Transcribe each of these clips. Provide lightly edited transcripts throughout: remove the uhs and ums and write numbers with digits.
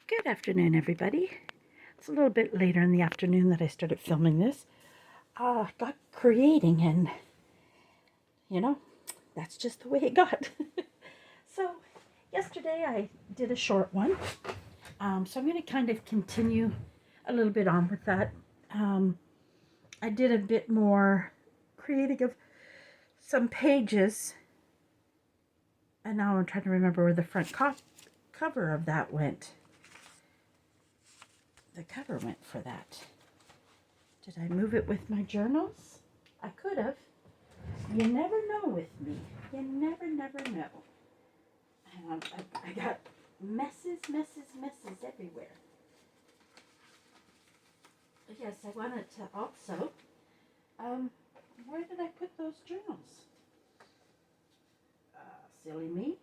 Good afternoon, everybody. It's a little bit later in the afternoon that I started filming this. Got creating, and that's just the way it got. So, yesterday I did a short one. So I'm going to kind of continue a little bit on with that. I did a bit more creating of some pages, and now I'm trying to remember where the front cover of that went. The cover went for that. Did I move it with my journals? I could have. You never know with me. You never know. And I got messes everywhere. Yes, I wanted to also, where did I put those journals? Silly me.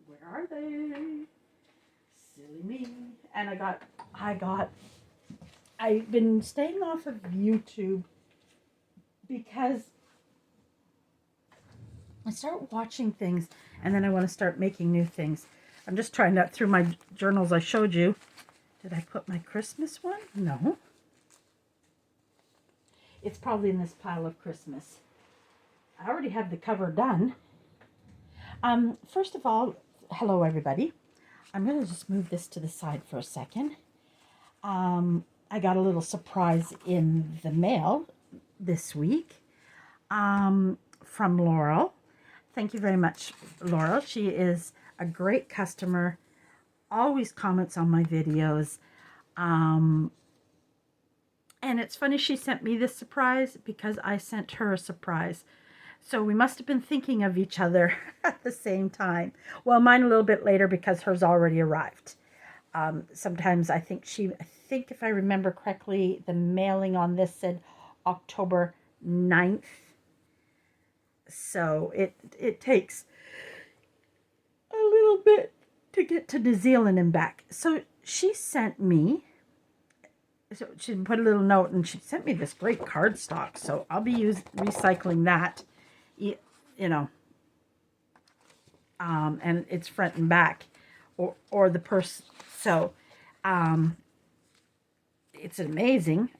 Where are they? Silly me. And I've been staying off of YouTube because I start watching things and then I want to start making new things. I'm just trying that through my journals I showed you. Did I put my Christmas one? No. It's probably in this pile of Christmas. I already have the cover done. First of all, hello everybody. I'm going to just move this to the side for a second. I got a little surprise in the mail this week from Laurel. Thank you very much, Laurel. She is a great customer, always comments on my videos. And it's funny she sent me this surprise because I sent her a surprise. So we must have been thinking of each other at the same time. Well, mine a little bit later because hers already arrived. Sometimes I think if I remember correctly, the mailing on this said October 9th. So it takes a little bit to get to New Zealand and back. So she sent me, so she put a little note and she sent me this great cardstock. So I'll be recycling that, and it's front and back or the purse. So, it's amazing.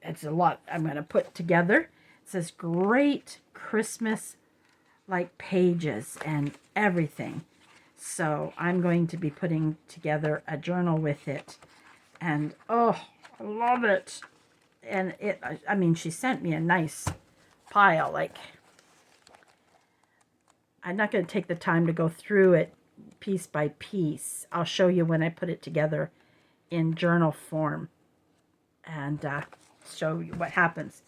It's a lot I'm going to put together. It says great Christmas like pages and everything. So I'm going to be putting together a journal with it. And oh, I love it. And I mean, she sent me a nice pile. Like, I'm not going to take the time to go through it piece by piece. I'll show you when I put it together in journal form and show you what happens.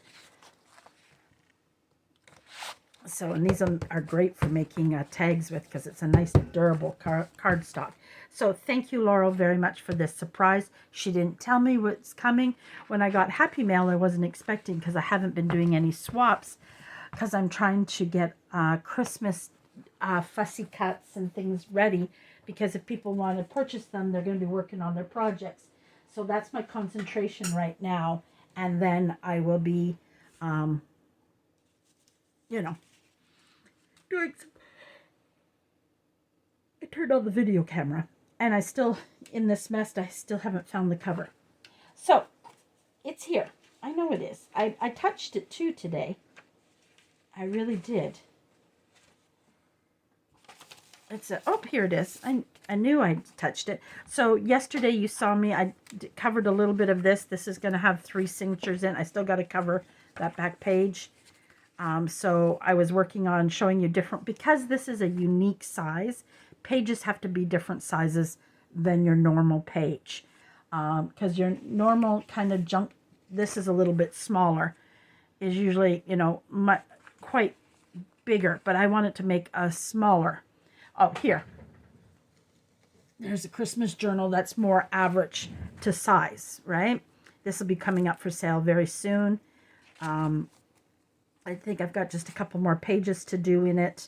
So, and these are great for making tags with because it's a nice durable cardstock. So thank you, Laurel, very much for this surprise. She didn't tell me what's coming. When I got Happy Mail, I wasn't expecting because I haven't been doing any swaps because I'm trying to get Christmas fussy cuts and things ready, because if people want to purchase them, they're going to be working on their projects. So that's my concentration right now. And then I will be, doing some... I turned on the video camera and in this mess, I still haven't found the cover. So it's here. I know it is. I touched it too today. I really did. Here it is. I knew I touched it. So yesterday you saw me, I covered a little bit of this. This is going to have 3 signatures in. I still got to cover that back page. So I was working on showing you different, because this is a unique size, pages have to be different sizes than your normal page. Because your normal kind of junk, this is a little bit smaller, is usually, quite bigger, but I want it to make a smaller. Oh, here. There's a Christmas journal that's more average to size, right? This will be coming up for sale very soon. I think I've got just a couple more pages to do in it.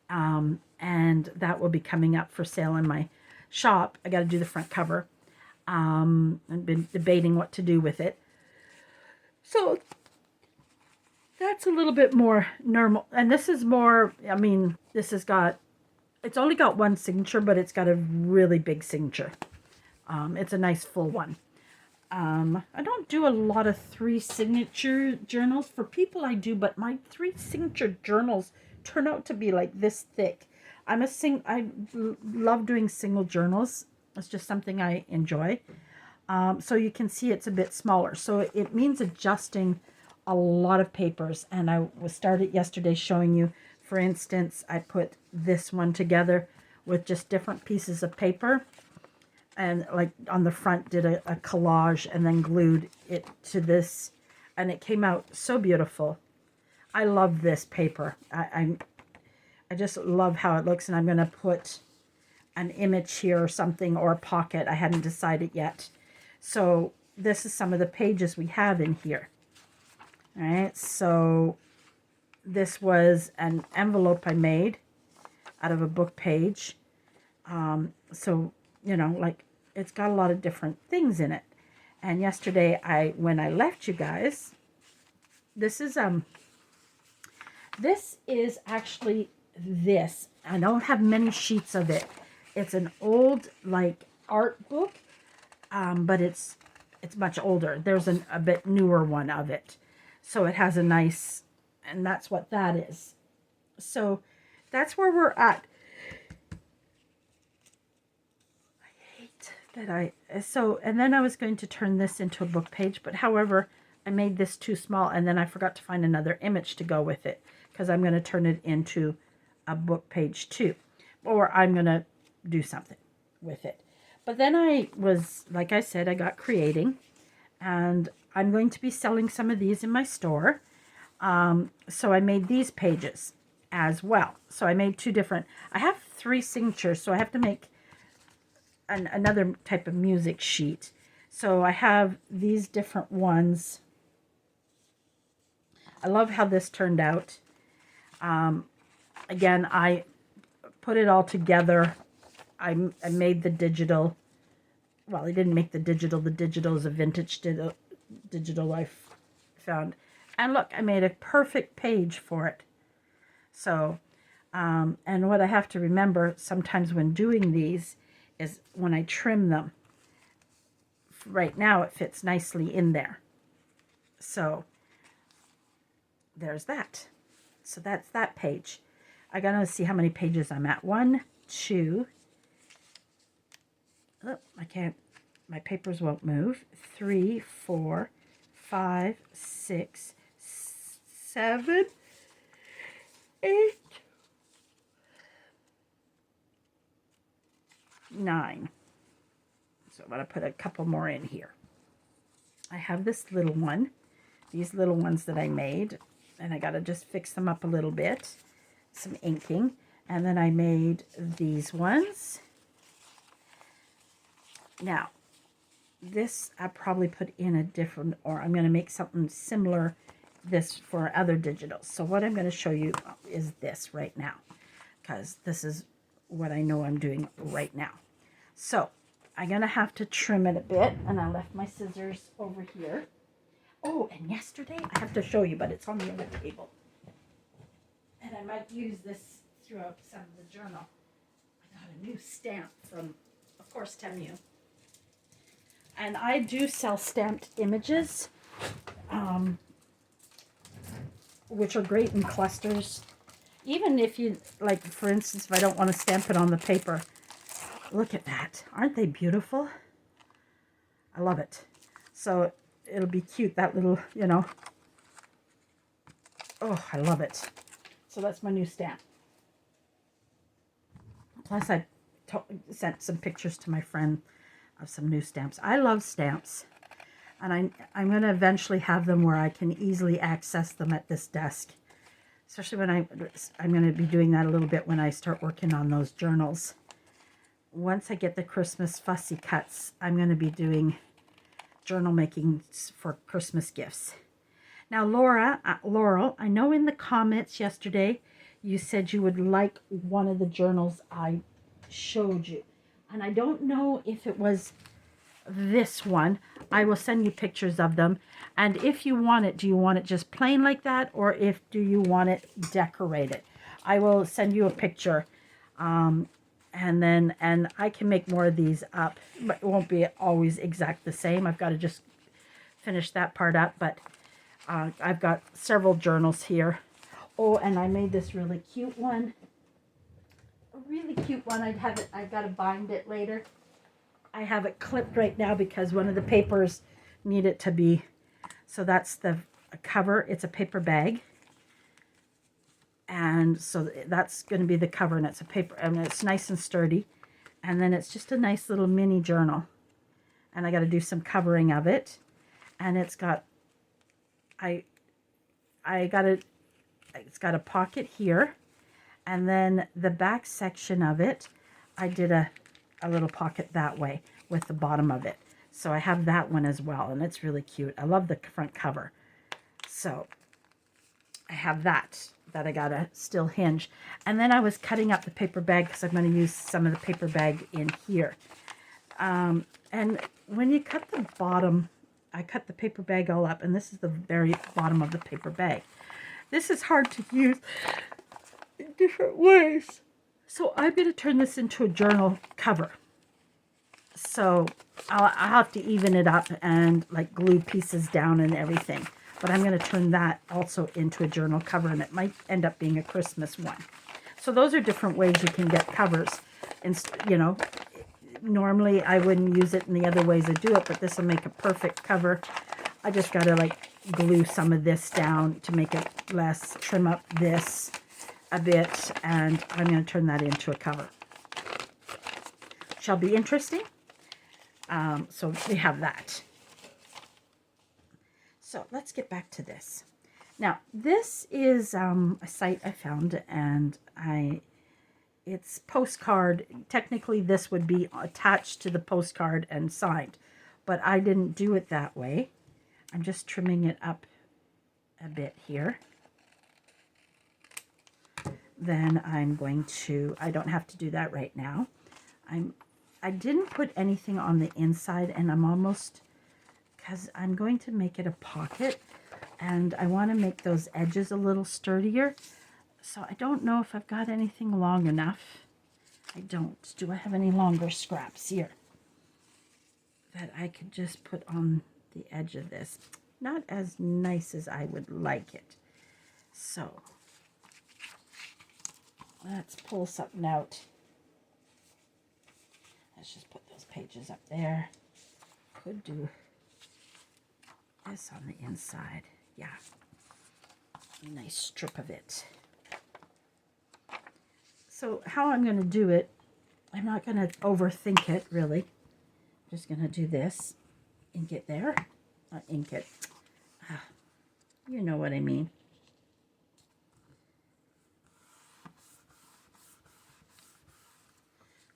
And that will be coming up for sale in my shop. I got to do the front cover. I've been debating what to do with it. So that's a little bit more normal. And this is more, it's only got 1 signature, but it's got a really big signature. It's a nice full one. I don't do a lot of 3 signature journals. For people I do, but my 3 signature journals turn out to be like this thick. I love doing single journals. It's just something I enjoy. So you can see it's a bit smaller. So it means adjusting a lot of papers. And I started yesterday showing you, for instance, I put this one together with just different pieces of paper. And like on the front did a collage and then glued it to this. And it came out so beautiful. I love this paper. I just love how it looks. And I'm going to put an image here or something, or a pocket. I hadn't decided yet. So this is some of the pages we have in here. All right, so this was an envelope I made out of a book page. So, you know, like it's got a lot of different things in it. And yesterday when I left you guys, this is actually this. I don't have many sheets of it. It's an old like art book, but it's much older. There's a bit newer one of it. So it has a nice, and that's what that is. So that's where we're at. And then I was going to turn this into a book page, but however, I made this too small, and then I forgot to find another image to go with it, because I'm going to turn it into a book page too, or I'm going to do something with it. But then like I said, I got creating, and I'm going to be selling some of these in my store. So I made these pages as well. So I made 2 different, I have 3 signatures, so I have to make another type of music sheet. So I have these different ones. I love how this turned out. Again, I put it all together. I made the digital. Well, I didn't make the digital. The digital is a vintage digital I found. And look, I made a perfect page for it. So, and what I have to remember sometimes when doing these is when I trim them. Right now it fits nicely in there. So there's that. So that's that page. I gotta see how many pages I'm at. 1, 2. Oh, I can't. My papers won't move. 3, 4, 5, 6, 7, 8, 9. So I'm going to put a couple more in here. I have this little one, these little ones that I made, and I got to just fix them up a little bit, some inking. And then I made these ones. Now, this I probably put in a different, or I'm going to make something similar this for other digitals. So what I'm going to show you is this right now, because this is what I know I'm doing right now. So I'm going to have to trim it a bit, and I left my scissors over here. Oh, and yesterday, I have to show you, but it's on the other table. And I might use this throughout some of the journal. I got a new stamp from, of course, Temu. And I do sell stamped images, which are great in clusters. Even if you, like, for instance, if I don't want to stamp it on the paper, look at that. Aren't they beautiful? I love it. So it'll be cute, that little, you know. Oh, I love it. So that's my new stamp. Plus I sent some pictures to my friend of some new stamps. I love stamps. And I'm going to eventually have them where I can easily access them at this desk. Especially when I'm going to be doing that a little bit when I start working on those journals. Once I get the Christmas fussy cuts, I'm going to be doing journal making for Christmas gifts. Now, Laurel, I know in the comments yesterday you said you would like one of the journals I showed you. And I don't know if it was this one. I will send you pictures of them. And if you want it, do you want it just plain like that, or do you want it decorated? I will send you a picture. And And I can make more of these up, but it won't be always exact the same. I've got to just finish that part up, but I've got several journals here. Oh, and I made this really cute one. A really cute one. I've got to bind it later. I have it clipped right now because one of the papers need it to be. So that's the cover. It's a paper bag. And so that's going to be the cover, and it's a paper, and it's nice and sturdy. And then it's just a nice little mini journal. And I got to do some covering of it. And it's got, it's got a pocket here. And then the back section of it, I did a little pocket that way with the bottom of it. So I have that one as well, and it's really cute. I love the front cover. So I have that I gotta still hinge. And then I was cutting up the paper bag because I'm going to use some of the paper bag in here. And when you cut the bottom, I cut the paper bag all up, and this is the very bottom of the paper bag. This is hard to use in different ways. So I'm going to turn this into a journal cover. So I'll have to even it up and like glue pieces down and everything. But I'm going to turn that also into a journal cover, and it might end up being a Christmas one. So those are different ways you can get covers. And, you know, normally I wouldn't use it in the other ways I do it, but this will make a perfect cover. I just got to like glue some of this down to make it less, trim up this a bit, and I'm going to turn that into a cover. Shall be interesting. So we have that. So let's get back to this. Now, this is a site I found, and it's postcard. Technically, this would be attached to the postcard and signed, but I didn't do it that way. I'm just trimming it up a bit here. Then I'm going to, I don't have to do that right now. I didn't put anything on the inside, and I'm almost, because I'm going to make it a pocket, and I want to make those edges a little sturdier. So I don't know if I've got anything long enough. I don't. Do I have any longer scraps here that I could just put on the edge of this? Not as nice as I would like it. So let's pull something out. Let's just put those pages up there. Could do this on the inside. Yeah. A nice strip of it. So how I'm going to do it, I'm not going to overthink it, really. I'm just going to do this. Ink it there. Not ink it. You know what I mean.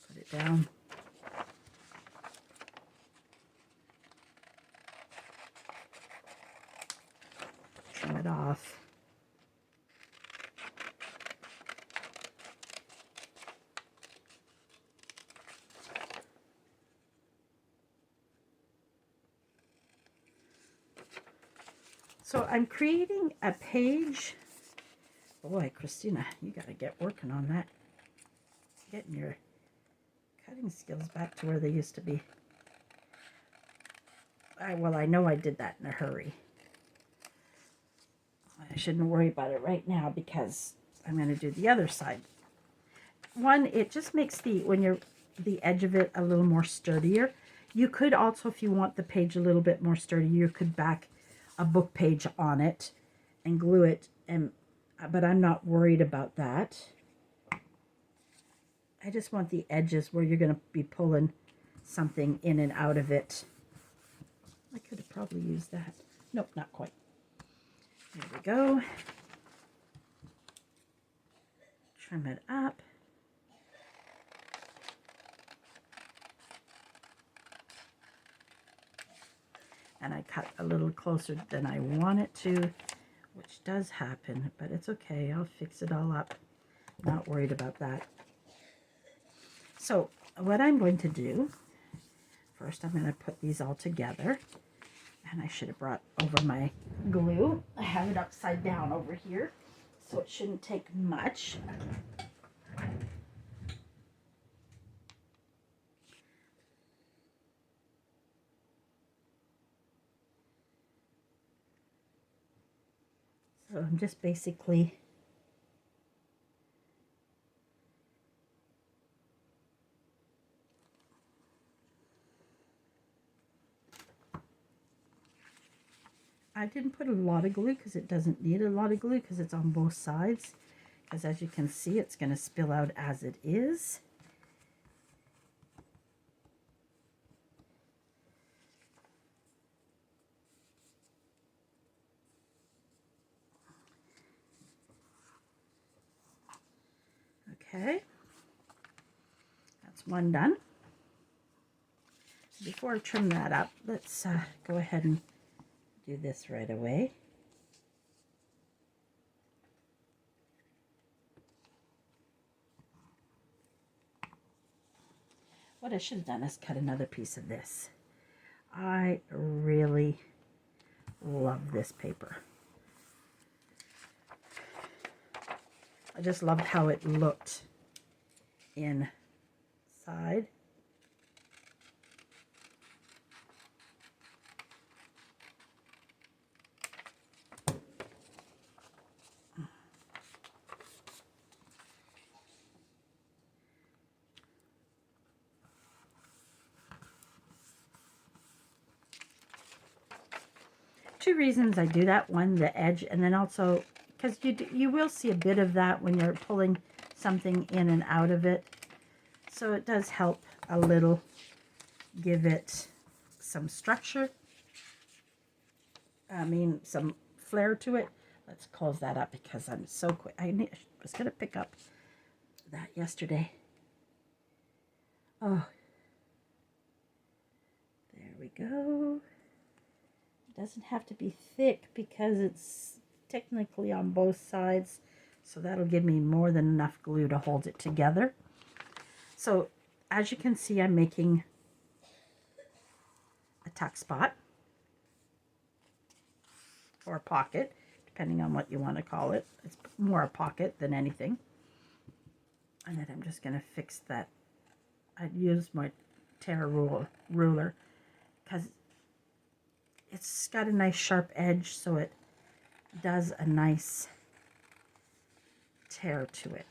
Put it down. Trim it off. So I'm creating a page. Boy, Christina, you got to get working on that. Getting your cutting skills back to where they used to be. Well, I know I did that in a hurry. I shouldn't worry about it right now because I'm going to do the other side. One, it just makes the edge of it a little more sturdier. You could also, if you want the page a little bit more sturdy, you could back a book page on it and glue it, but I'm not worried about that. I just want the edges where you're going to be pulling something in and out of it. I could have probably used that. Nope, not quite. There we go. Trim it up. And I cut a little closer than I want it to, which does happen, but it's okay. I'll fix it all up. Not worried about that. So what I'm going to do, first I'm going to put these all together. And I should have brought over my glue. I have it upside down over here, so it shouldn't take much. So I'm just basically I didn't put a lot of glue because it doesn't need a lot of glue because it's on both sides. Because as you can see, it's going to spill out as it is. Okay, that's one done. Before I trim that up, let's go ahead and do this right away. What I should have done is cut another piece of this. I really love this paper. I just loved how it looked inside. Two reasons I do that. One, the edge, and then also because you will see a bit of that when you're pulling something in and out of it. So it does help a little, give it some structure. I mean, some flair to it. Let's close that up because I'm so quick. I was going to pick up that yesterday. Oh, there we go. It doesn't have to be thick because it's technically on both sides. So that'll give me more than enough glue to hold it together. So as you can see, I'm making a tuck spot or a pocket, depending on what you want to call it. It's more a pocket than anything. And then I'm just going to fix that. I'd use my tear ruler because it's got a nice sharp edge, so it does a nice tear to it.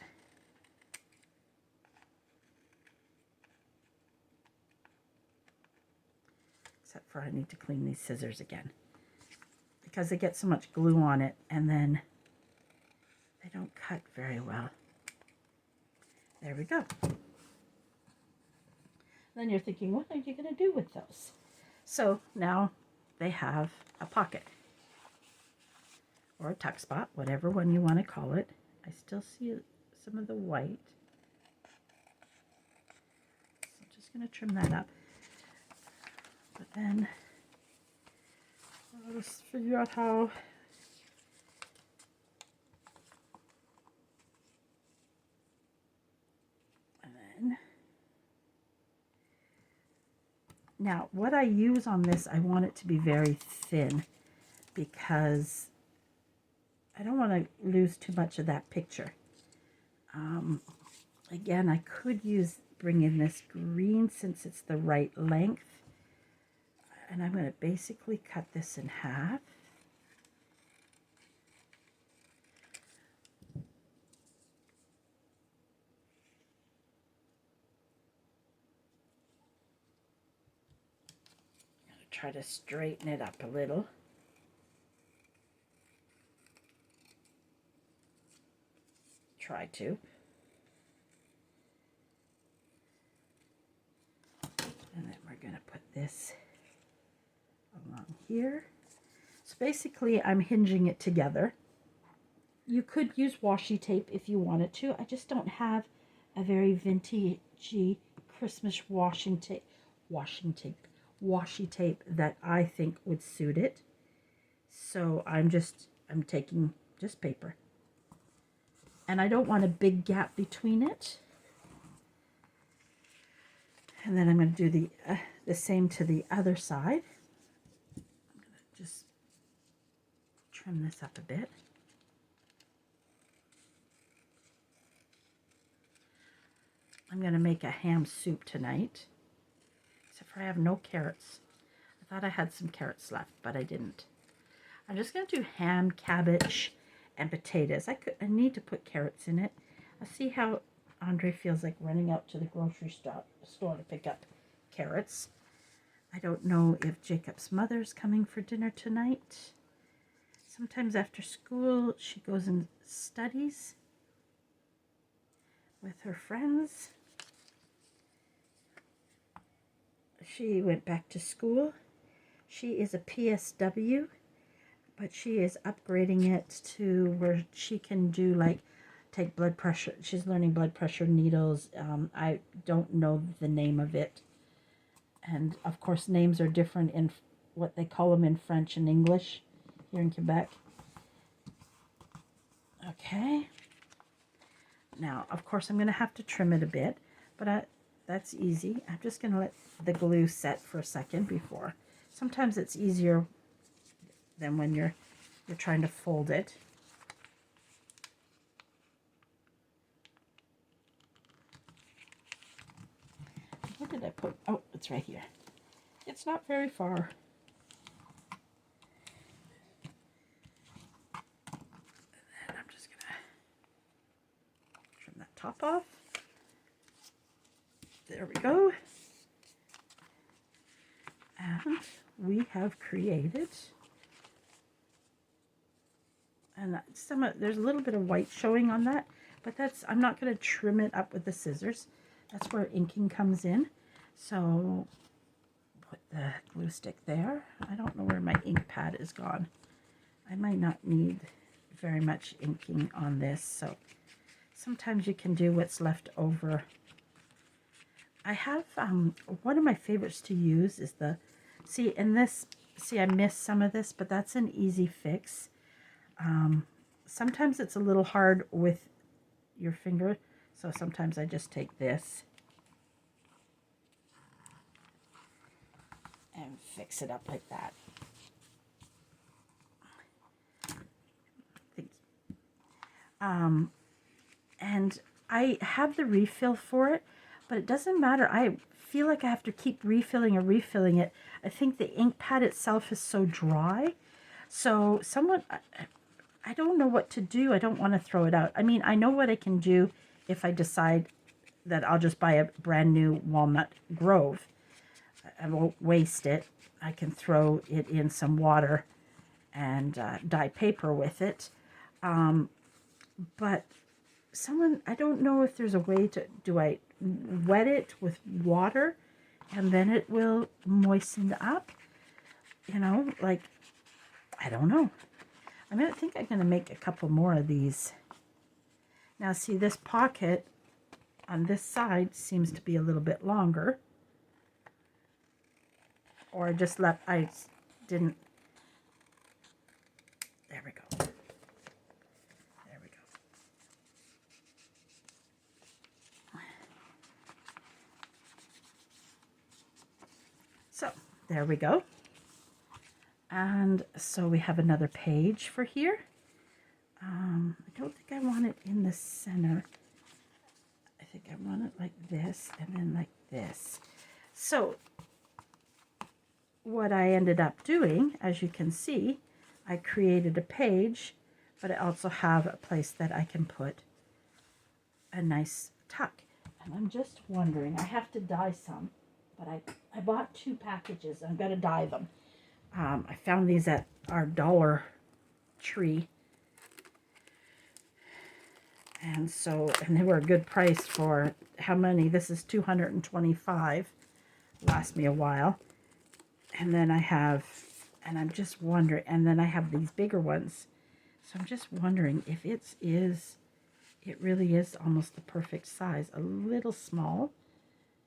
Except for I need to clean these scissors again because they get so much glue on it and then they don't cut very well. There we go. Then you're thinking, what are you going to do with those? So now they have a pocket or a tuck spot, whatever one you want to call it. I still see some of the white. So I'm just going to trim that up. But then I'll just figure out how now, what I use on this, I want it to be very thin because I don't want to lose too much of that picture. Again, I could bring in this green since it's the right length. And I'm going to basically cut this in half. Try to straighten it up a little. Try to. And then we're going to put this along here. So basically I'm hinging it together. You could use washi tape if you wanted to. I just don't have a very vintagey Christmas washi tape that I think would suit it. So I'm taking just paper. And I don't want a big gap between it. And then I'm going to do the same to the other side. I'm going to just trim this up a bit. I'm going to make a ham soup tonight. Except for I have no carrots. I thought I had some carrots left, but I didn't. I'm just going to do ham, cabbage, and potatoes. I need to put carrots in it. I'll see how Andre feels like running out to the grocery store to pick up carrots. I don't know if Jacob's mother's coming for dinner tonight. Sometimes after school, she goes and studies with her friends. She went back to school. She is a PSW, but she is upgrading it to where she can do like take blood pressure. She's learning blood pressure needles. I don't know the name of it. And of course, names are different in what they call them in French and English here in Quebec. Okay. Now, of course, I'm going to have to trim it a bit, but that's easy. I'm just going to let the glue set for a second before. Sometimes it's easier than when you're trying to fold it. Where did I put? Oh, it's right here. It's not very far. And I'm just going to trim that top off. There we go. And we have created, and there's a little bit of white showing on that, but I'm not going to trim it up with the scissors. That's where inking comes in. So put the glue stick there. I don't know where my ink pad is gone. I might not need very much inking on this, so sometimes you can do what's left over. I have one of my favorites to use is I missed some of this, but that's an easy fix. Sometimes it's a little hard with your finger, so sometimes I just take this and fix it up like that. And I have the refill for it, but it doesn't matter. I feel like I have to keep refilling it. I think the ink pad itself is so dry. So I don't know what to do. I don't want to throw it out. I mean, I know what I can do if I decide that I'll just buy a brand new Walnut Grove. I won't waste it. I can throw it in some water and dye paper with it. But I don't know if there's a way do I wet it with water and then it will moisten up? You know, like, I don't know. I think I'm going to make a couple more of these. Now, see, this pocket on this side seems to be a little bit longer. Or I didn't. There we go. There we go. So, there we go. And so we have another page for here. I don't think I want it in the center. I think I want it like this and then like this. So what I ended up doing, as you can see, I created a page, but I also have a place that I can put a nice tuck. And I'm just wondering, I have to dye some, but I bought 2 packages. I'm going to dye them. I found these at our Dollar Tree. And they were a good price for how many? This is 225. Last me a while. And then I'm just wondering, and then I have these bigger ones. So I'm just wondering if it really is almost the perfect size. A little small,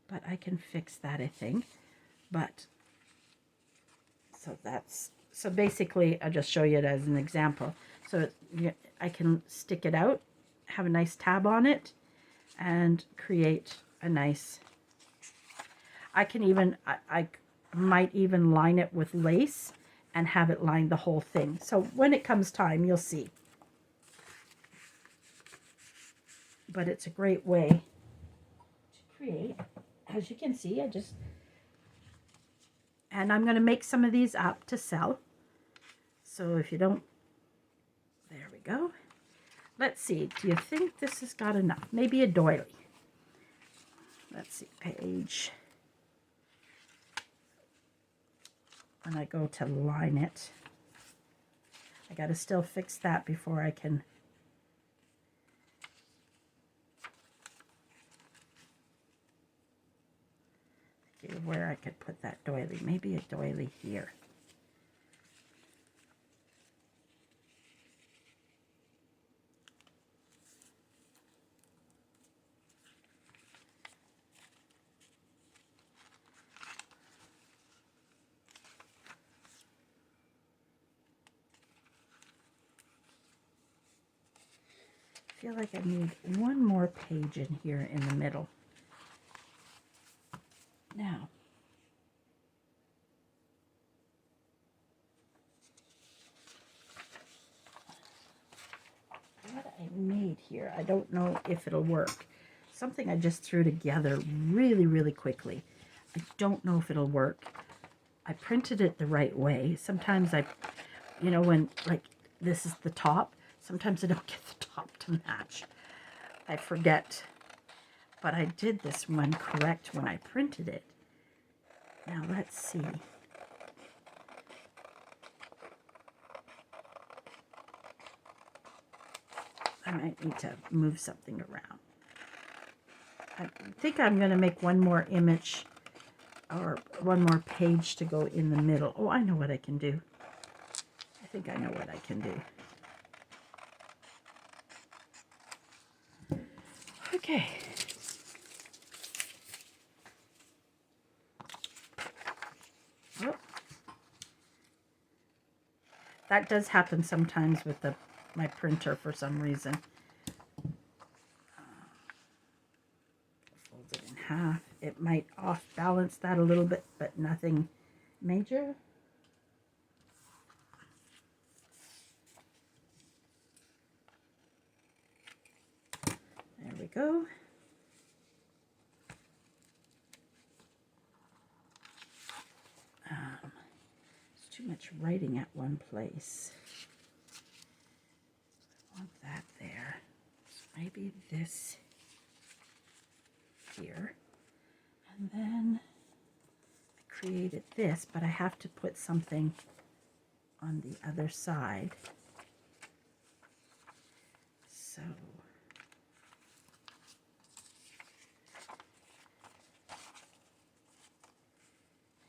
but I can fix that, I think. But so basically I'll just show you it as an example. So I can stick it out, have a nice tab on it, and create a nice, I might even line it with lace and have it line the whole thing. So when it comes time, you'll see. But it's a great way to create. As you can see, and I'm going to make some of these up to sell. So if you don't, there we go. let's see. Do you think this has got enough? Maybe a doily. Let's see, page. When I go to line it, I got to still fix that before I can see where I could put that doily. Maybe a doily here. I feel like I need one more page in here in the middle. Now, what I made here, I don't know if it'll work. Something I just threw together really, really quickly. I don't know if it'll work. I printed it the right way. Sometimes you know, when like this is the top, sometimes I don't get the top to match. I forget. But I did this one correct when I printed it. Now let's see. I might need to move something around. I think I'm going to make one more image or one more page to go in the middle. Oh, I know what I can do. I think I know what I can do. Okay. Oh. That does happen sometimes with my printer for some reason. Fold it in half. It might off balance that a little bit, but nothing major. There we go. It's too much writing at one place. I want that there. So maybe this here. And then I created this, but I have to put something on the other side. So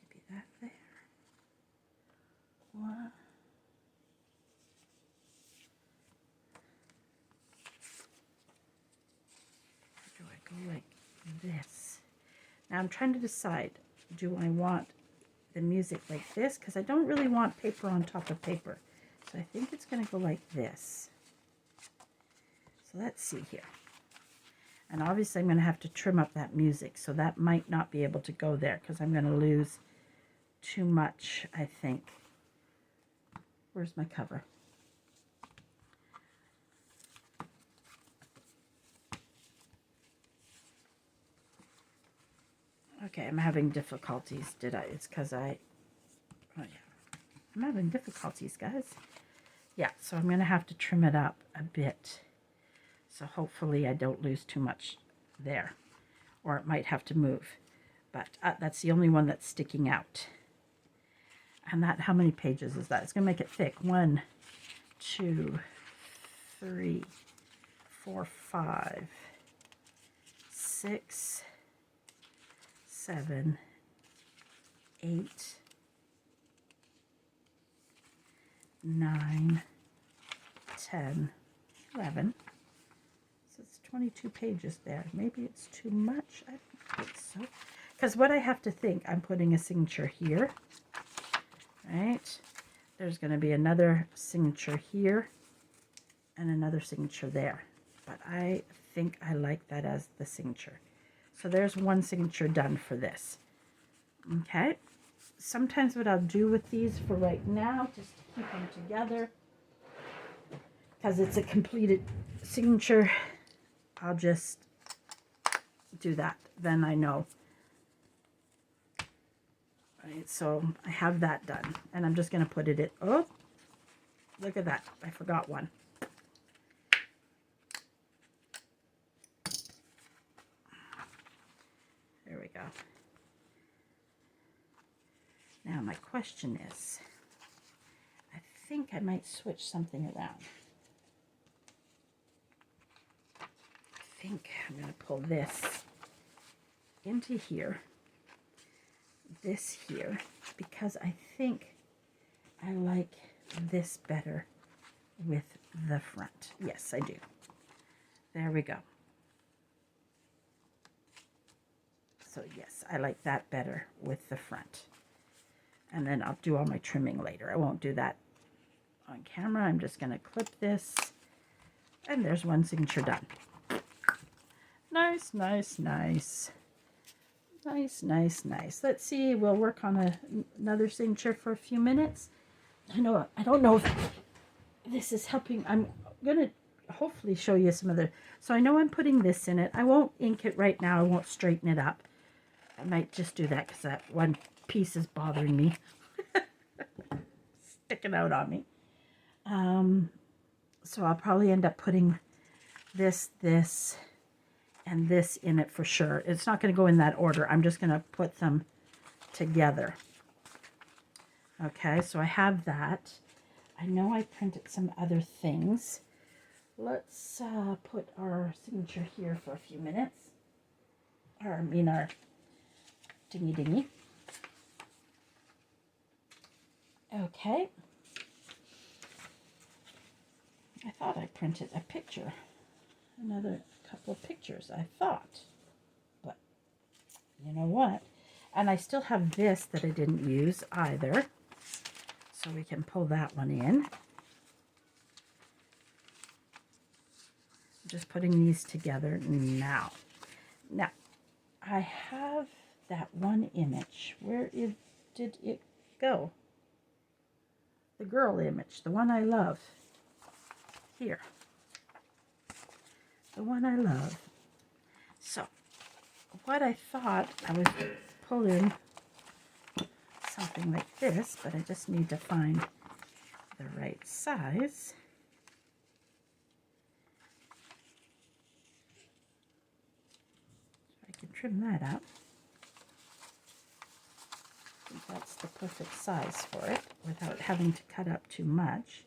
maybe that there. One. Do I go like this? Now I'm trying to decide, do I want the music like this? Because I don't really want paper on top of paper. So I think it's going to go like this. So let's see here. And obviously I'm going to have to trim up that music. So that might not be able to go there because I'm going to lose too much, I think. Where's my cover? Okay, I'm having difficulties. It's because oh yeah. I'm having difficulties, guys. Yeah, so I'm going to have to trim it up a bit. So hopefully I don't lose too much there. Or it might have to move. But that's the only one that's sticking out. And that, how many pages is that? It's going to make it thick. 1, 2, 3, 4, 5, 6, 7, 8, 9, 10, 11. So it's 22 pages there. Maybe it's too much. I don't think so. Because what I have to think, I'm putting a signature here. Right? There's going to be another signature here and another signature there. But I think I like that as the signature. So there's one signature done for this. Okay. Sometimes what I'll do with these for right now, just to keep them together, because it's a completed signature, I'll just do that. Then I know. Right, so I have that done. And I'm just going to put it in. Oh, look at that. I forgot one. go. Now my question is, I think I might switch something around. I think I'm going to pull this into here, this here, because I think I like this better with the front. Yes, I do. There we go. So yes, I like that better with the front. And then I'll do all my trimming later. I won't do that on camera. I'm just going to clip this. And there's one signature done. Nice, nice, nice. Nice, nice, nice. Let's see. We'll work on another signature for a few minutes. I don't know if this is helping. I'm going to hopefully show you some other. So I know I'm putting this in it. I won't ink it right now. I won't straighten it up. I might just do that because that one piece is bothering me. Sticking out on me. So I'll probably end up putting this, and this in it for sure. It's not going to go in that order. I'm just going to put them together. Okay, so I have that. I know I printed some other things. Let's put our signature here for a few minutes. Or, I mean, our dingy dingy. Okay. I thought I printed a picture. Another couple of pictures, I thought. But, you know what? And I still have this that I didn't use either. So we can pull that one in. Just putting these together now. Now, I have that one image. Where did it go? The girl image, the one I love. Here. The one I love. So, what I thought, I was pulling something like this, but I just need to find the right size. So I can trim that up. I think that's the perfect size for it without having to cut up too much.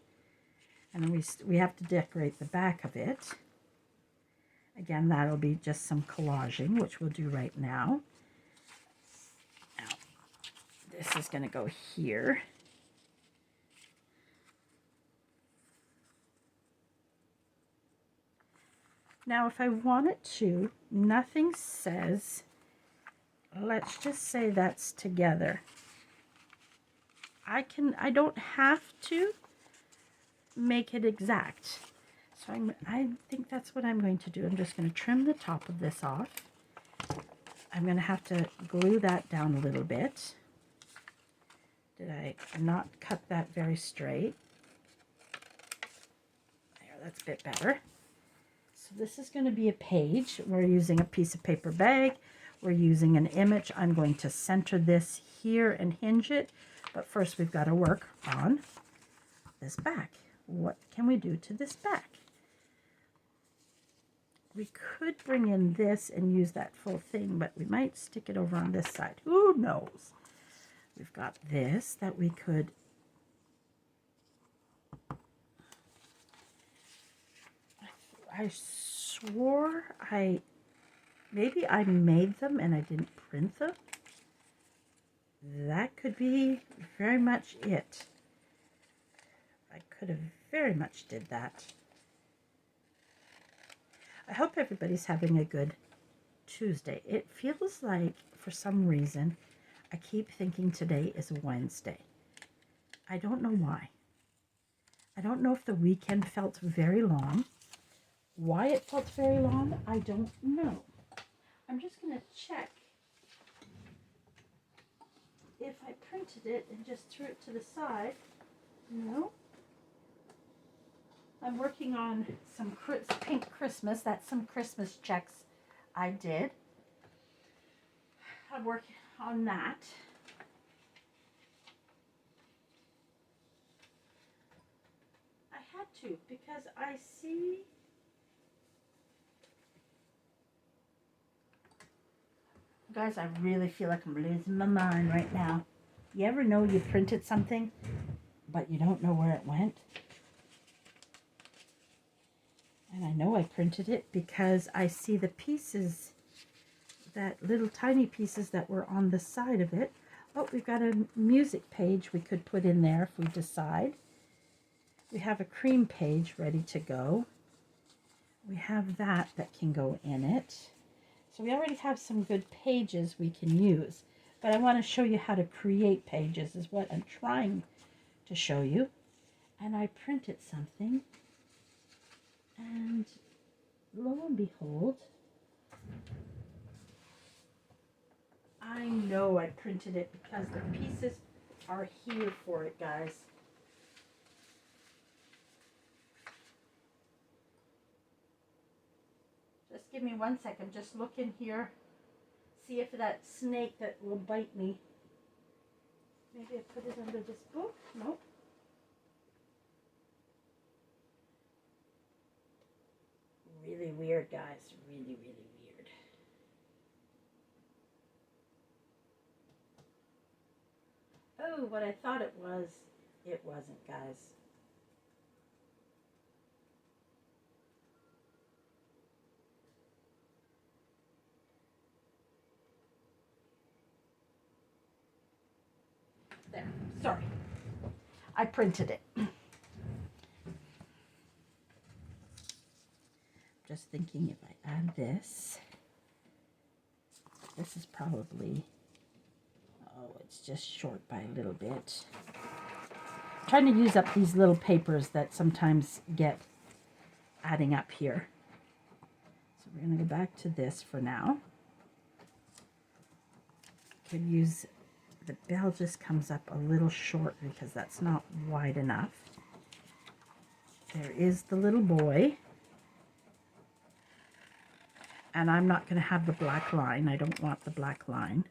And then we have to decorate the back of it. Again, that'll be just some collaging, which we'll do right now. Now, this is going to go here. Now, if I wanted to, nothing says, let's just say that's together. I don't have to make it exact. So I think that's what I'm going to do. I'm just going to trim the top of this off. I'm going to have to glue that down a little bit. Did I not cut that very straight? There, that's a bit better. So this is going to be a page. We're using a piece of paper bag. We're using an image. I'm going to center this here and hinge it. But first we've got to work on this back. What can we do to this back? We could bring in this and use that full thing, but we might stick it over on this side. Who knows? We've got this that we could I swore maybe I made them and I didn't print them. That could be very much it. I could have very much did that. I hope everybody's having a good Tuesday. It feels like, for some reason, I keep thinking today is Wednesday. I don't know why. I don't know if the weekend felt very long. Why it felt very long, I don't know. I'm just going to check if I printed it and just threw it to the side. No. I'm working on some pink Christmas. That's some Christmas checks I did. I'm working on that. I had to because I see Guys, I really feel like I'm losing my mind right now. You ever know you printed something, but you don't know where it went? And I know I printed it because I see the pieces, that little tiny pieces that were on the side of it. Oh, we've got a music page we could put in there if we decide. We have a cream page ready to go. We have that can go in it. So we already have some good pages we can use. But I want to show you how to create pages is what I'm trying to show you. And I printed something. And lo and behold, I know I printed it because the pieces are here for it, guys. Just give me 1 second. Just look in here. See if that snake that will bite me. Maybe I put it under this book. Nope. Really weird, guys. Really, really weird. Oh, what I thought it wasn't, guys. There. Sorry. I printed it. Just thinking if I add this. This is probably, oh, it's just short by a little bit. I'm trying to use up these little papers that sometimes get adding up here. So we're going to go back to this for now. Could use, the bell just comes up a little short because that's not wide enough. There is the little boy. And I'm not going to have the black line. I don't want the black line.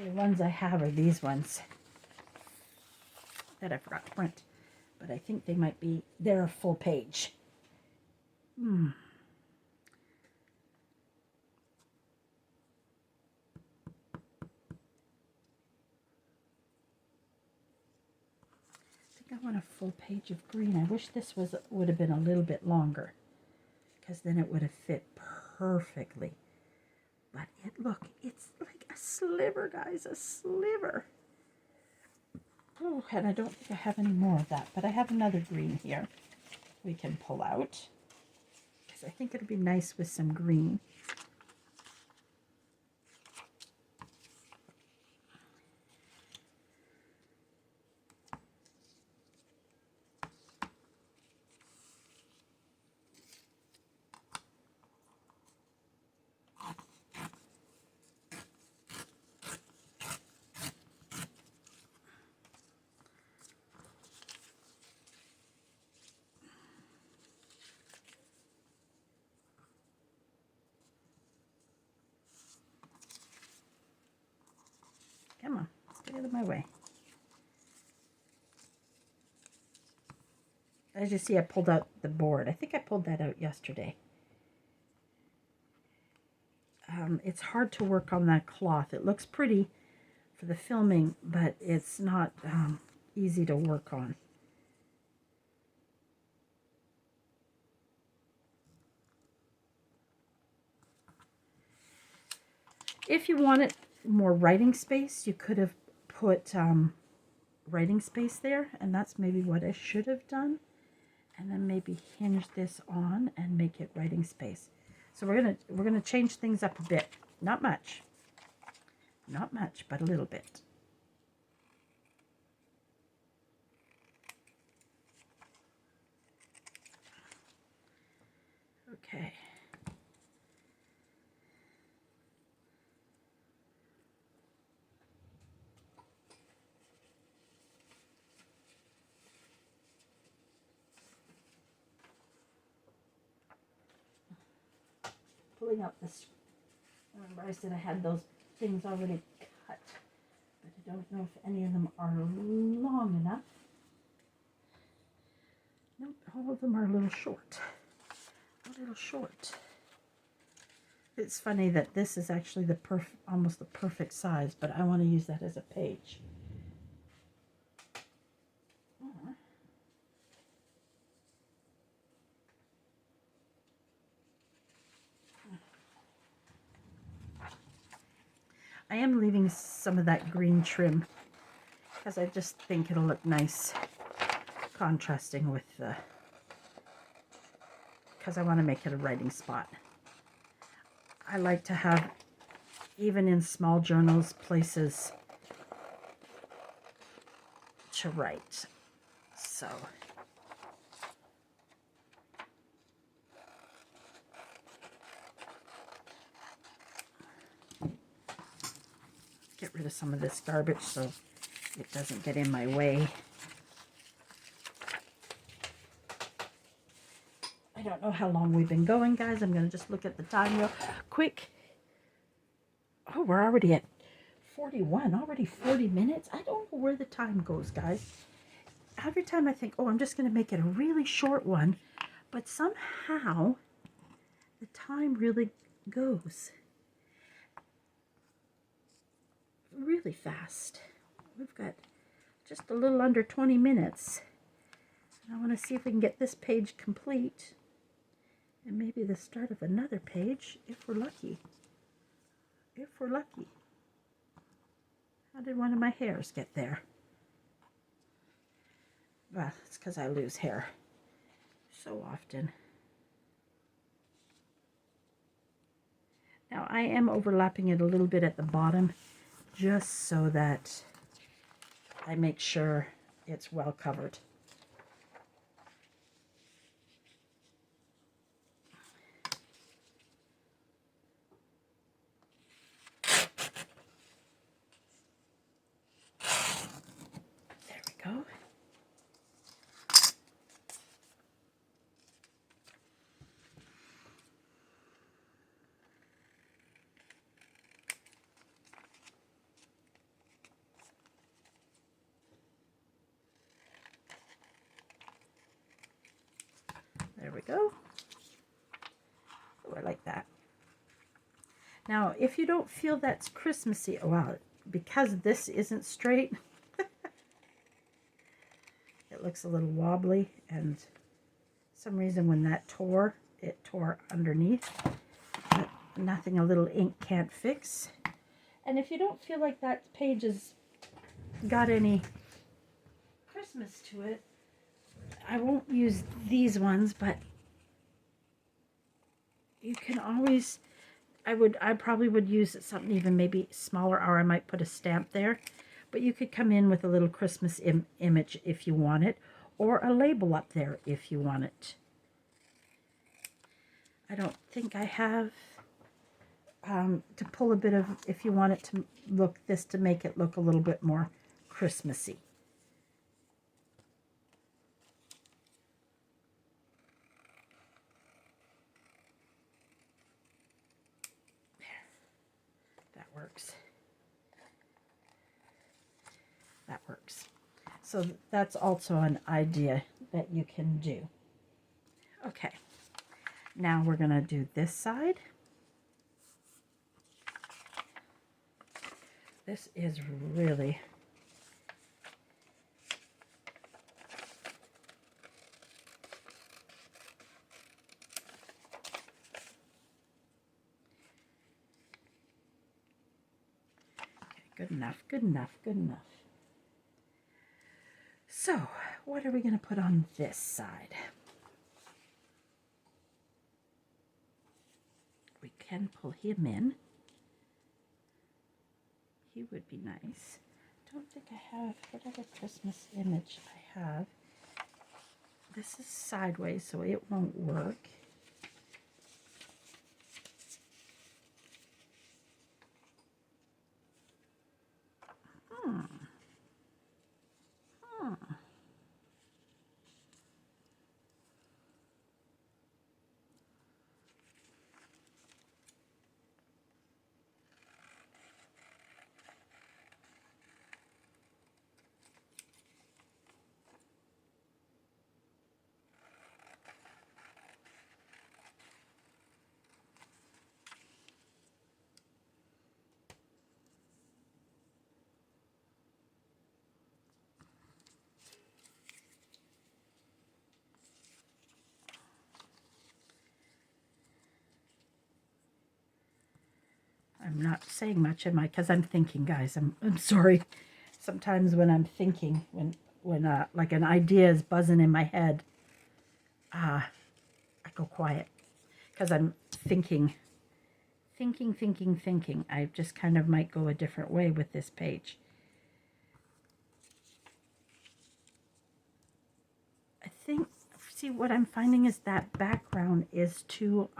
The ones I have are these ones that I forgot to print. But I think they might be, they're a full page. I think I want a full page of green. I wish this would have been a little bit longer, because then it would have fit perfectly. But look, it's like a sliver, guys, a sliver. Oh, and I don't think I have any more of that, but I have another green here we can pull out, because I think it'll be nice with some green. Come on, get out of my way. As you see, I pulled out the board. I think I pulled that out yesterday. It's hard to work on that cloth. It looks pretty for the filming, but it's not easy to work on. If you wanted more writing space, you could have put writing space there, and that's maybe what I should have done. And then maybe hinge this on and make it writing space. So we're gonna change things up a bit. Not much, but a little bit. Okay. pulling up this. Remember I said I had those things already cut, but I don't know if any of them are long enough. Nope, all of them are a little short. A little short. It's funny that this is actually the almost the perfect size, but I want to use that as a page. I am leaving some of that green trim because I just think it'll look nice contrasting with the, because I want to make it a writing spot. I like to have, even in small journals, places to write. So get rid of some of this garbage so it doesn't get in my way. I don't know how long we've been going, guys. I'm going to just look at the time real quick. Oh, we're already at 41, already 40 minutes. I don't know where the time goes, guys. Every time I think, oh, I'm just going to make it a really short one, but somehow the time really goes really fast. We've got just a little under 20 minutes. And I want to see if we can get this page complete and maybe the start of another page if we're lucky. If we're lucky. How did one of my hairs get there? Well, it's because I lose hair so often. Now I am overlapping it a little bit at the bottom just so that I make sure it's well covered. There we go. There we go. Oh, I like that. Now, if you don't feel that's Christmassy, well, because this isn't straight, it looks a little wobbly, and some reason when that tore, it tore underneath. But nothing a little ink can't fix. And if you don't feel like that page has got any Christmas to it, I won't use these ones, but you can always, I probably would use something even maybe smaller, or I might put a stamp there. But you could come in with a little Christmas image if you want it, or a label up there if you want it. I don't think I have to pull a bit of, if you want it to look this, to make it look a little bit more Christmassy. That works. That works. So that's also an idea that you can do. Okay, now we're going to do this side. This is really good enough, good enough, good enough. So, what are we going to put on this side? We can pull him in. He would be nice. Don't think I have, what other Christmas image I have. This is sideways, so it won't work. I'm not saying much, am I? Because I'm thinking, guys. I'm sorry. Sometimes when I'm thinking, when like an idea is buzzing in my head, I go quiet because I'm thinking. I just kind of might go a different way with this page. I think, see, what I'm finding is that background is too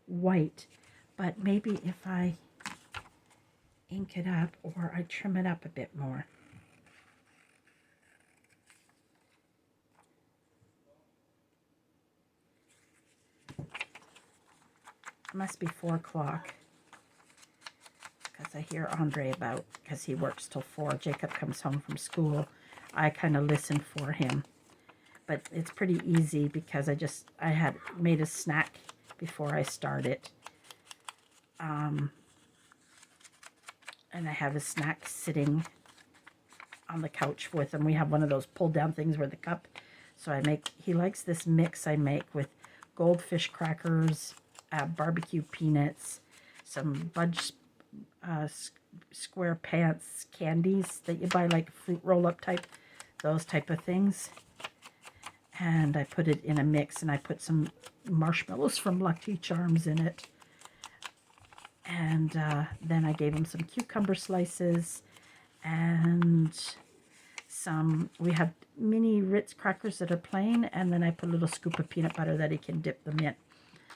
white, but maybe if I ink it up or I trim it up a bit more. It must be 4 o'clock because I hear Andre about, because he works till 4. Jacob comes home from school. I kind of listen for him. But it's pretty easy because I had made a snack before I started. And I have a snack sitting on the couch with him. We have one of those pull down things where the cup. So he likes this mix I make with goldfish crackers, barbecue peanuts, some Budge Square Pants candies that you buy, like fruit roll-up type, those type of things. And I put it in a mix, and I put some marshmallows from Lucky Charms in it. And then I gave him some cucumber slices and we have mini Ritz crackers that are plain, and then I put a little scoop of peanut butter that he can dip them in.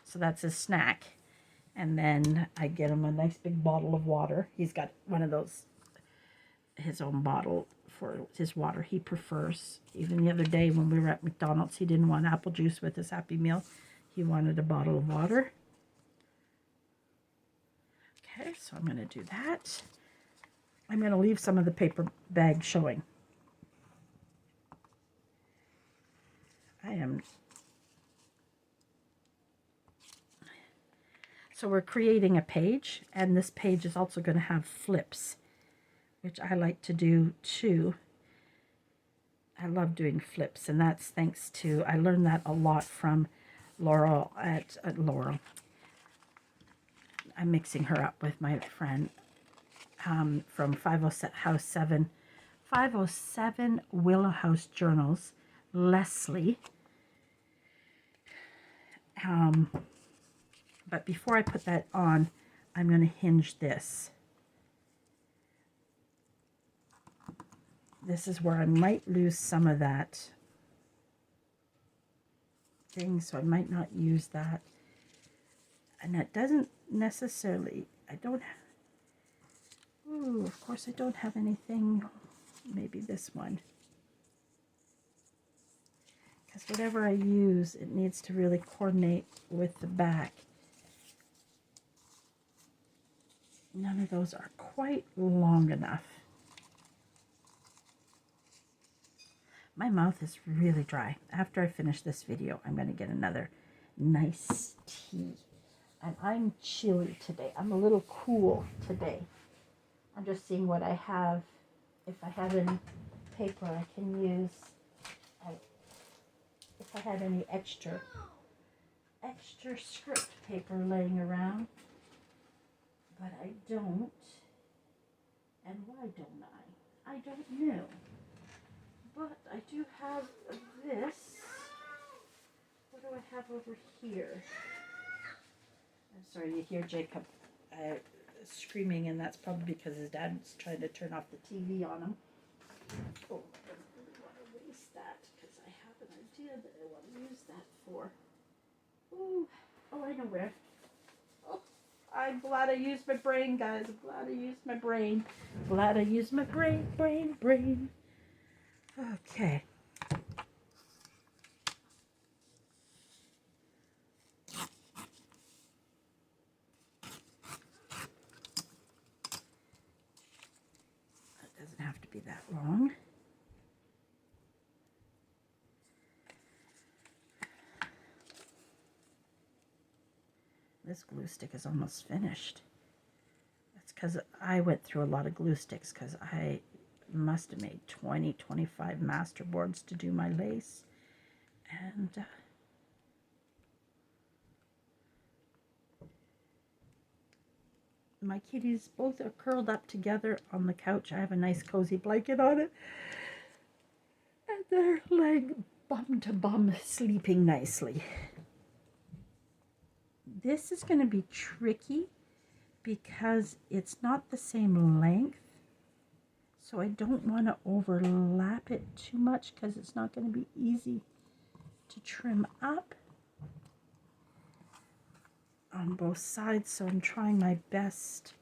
So that's his snack. And then I get him a nice big bottle of water. He's got one of those, his own bottle for his water he prefers. Even the other day when we were at McDonald's, he didn't want apple juice with his Happy Meal. He wanted a bottle of water. Okay, so I'm going to do that. I'm going to leave some of the paper bag showing. So we're creating a page, and this page is also going to have flips, which I like to do too. I love doing flips, and that's thanks to, I learned that a lot from Laurel at Laurel. I'm mixing her up with my friend from 507 Willow House Journals, Leslie. But before I put that on, I'm going to hinge this. This is where I might lose some of that thing, so I might not use that. And that doesn't necessarily, of course I don't have anything, maybe this one. Because whatever I use, it needs to really coordinate with the back. None of those are quite long enough. My mouth is really dry. After I finish this video, I'm going to get another nice tea. And I'm chilly today. I'm a little cool today. I'm just seeing what I have. If I have any paper I can use. If I have any extra script paper laying around. But I don't. And why don't I? I don't know. But I do have this. What do I have over here? I'm sorry, you hear Jacob screaming, and that's probably because his dad's trying to turn off the TV on him. Oh, I don't really want to waste that because I have an idea that I want to use that for. Ooh. Oh, I know where. Oh, I'm glad I used my brain, guys. I'm glad I used my brain. Glad I used my brain. Okay. That doesn't have to be that long. This glue stick is almost finished. That's because I went through a lot of glue sticks because I must have made 25 masterboards to do my lace. And My kitties both are curled up together on the couch. I have a nice cozy blanket on it. And they're laying bum to bum, sleeping nicely. This is going to be tricky because it's not the same length. So I don't want to overlap it too much because it's not going to be easy to trim up on both sides. So I'm trying my best.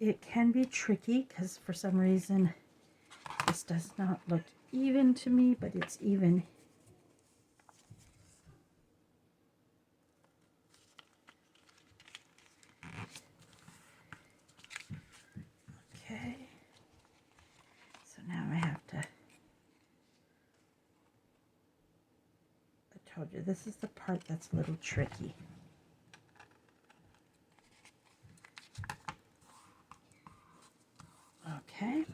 It can be tricky because for some reason this does not look even to me, but it's even. Okay, so now I have to, I told you this is the part that's a little tricky. Okay.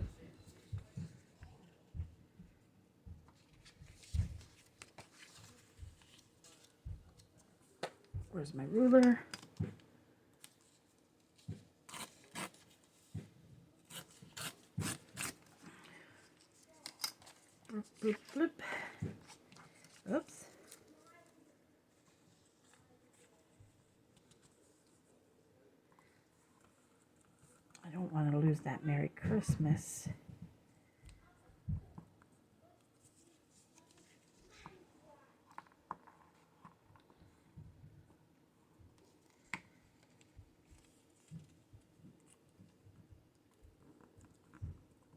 Where's my ruler? Bloop, bloop, bloop. Oops. I don't want to lose that Merry Christmas.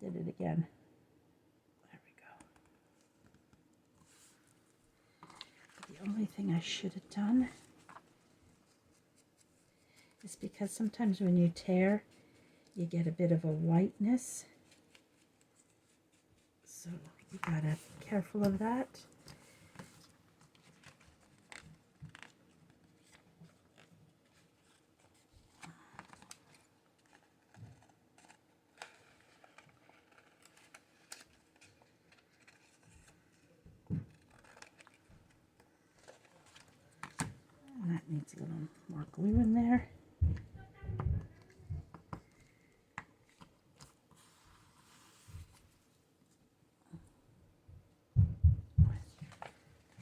Did it again. There we go. But the only thing I should have done is because sometimes when you tear, you get a bit of a whiteness. So you gotta be careful of that. And that needs a little more glue in there.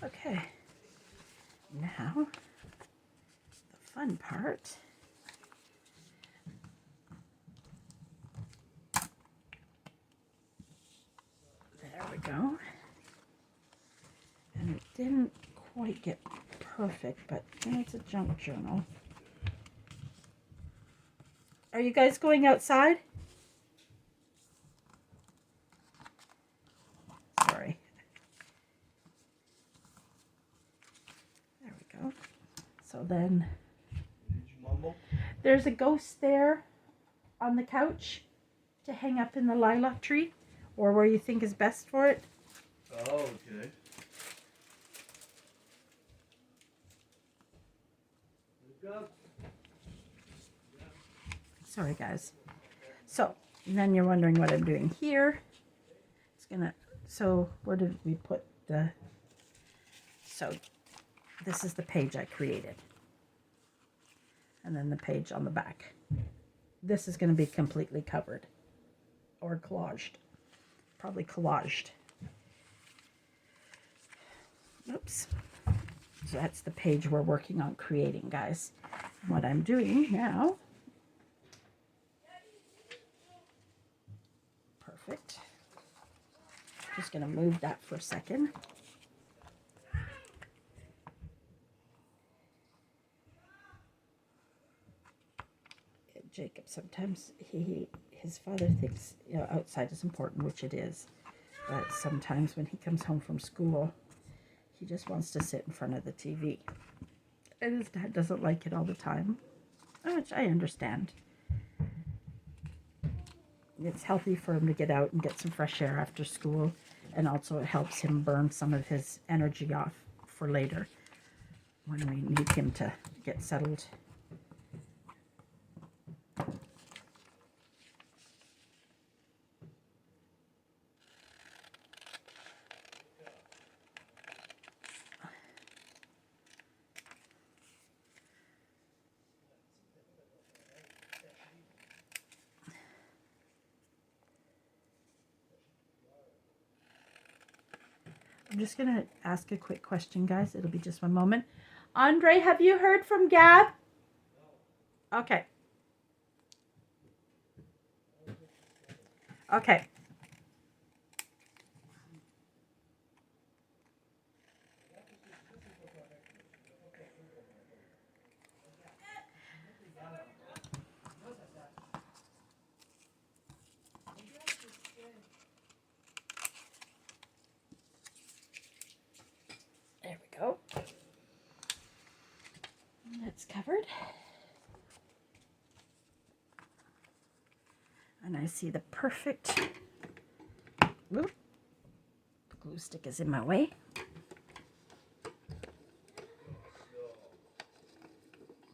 Okay, now the fun part. There we go. And it didn't quite get perfect, but it's a junk journal. Are you guys going outside? Sorry. There we go. So then there's a ghost there on the couch to hang up in the lilac tree, or where you think is best for it. Oh, okay. Sorry guys. So and then you're wondering what I'm doing here. It's gonna, so where did we put the, so this is the page I created. And then the page on the back. This is going to be completely covered or collaged. Probably collaged. Oops. So that's the page we're working on creating, guys. What I'm doing now. Perfect. Just going to move that for a second. Jacob, sometimes his father thinks, you know, outside is important, which it is. But sometimes when he comes home from school, he just wants to sit in front of the TV. And his dad doesn't like it all the time, which I understand. It's healthy for him to get out and get some fresh air after school. And also it helps him burn some of his energy off for later when we need him to get settled I'm just going to ask a quick question, guys. It'll be just one moment. Andre, have you heard from Gab? Okay. Okay. There we go. That's covered. And I see the perfect, whoop, the glue stick is in my way.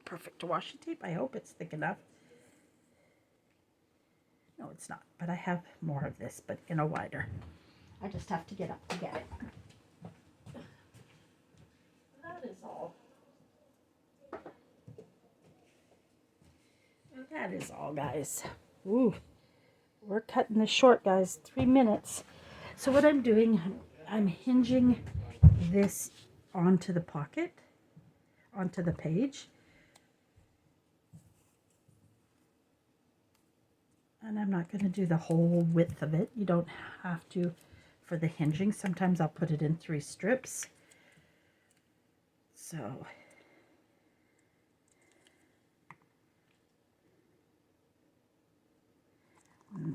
Perfect washi tape. I hope it's thick enough. No, it's not, but I have more of this, but in a wider. I just have to get up to get it. That is all. That is all, guys. Ooh, we're cutting this short, guys. 3 minutes. So what I'm doing, I'm hinging this onto the pocket, onto the page. And I'm not going to do the whole width of it. You don't have to for the hinging. Sometimes I'll put it in 3 strips. So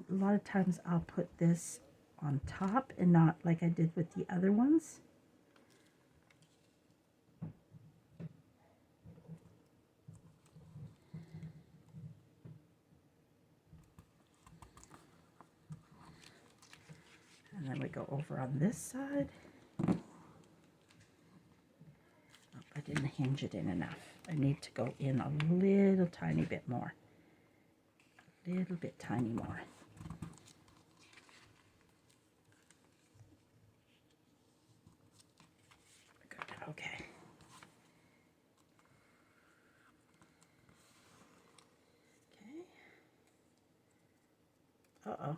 a lot of times I'll put this on top and not like I did with the other ones. And then we go over on this side. Oh, I didn't hinge it in enough. I need to go in a little tiny bit more. A little bit tiny more. Good, okay. Okay. Uh-oh.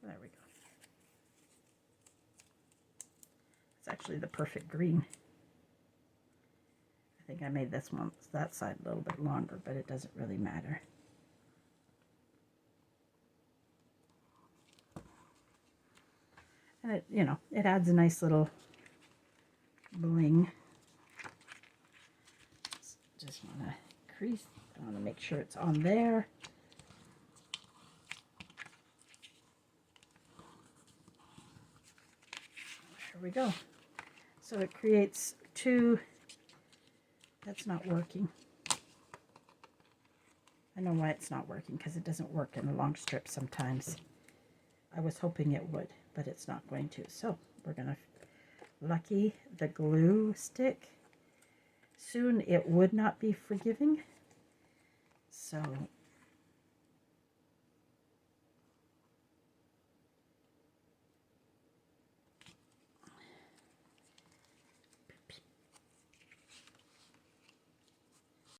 There we go. It's actually the perfect green. I think I made this one, that side a little bit longer, but it doesn't really matter. And it, you know, it adds a nice little bling. Just want to crease, I want to make sure it's on there. There we go. So it creates 2, that's not working. I know why it's not working, because it doesn't work in a long strip sometimes. I was hoping it would, but it's not going to. So we're going to lucky the glue stick. Soon it would not be forgiving. So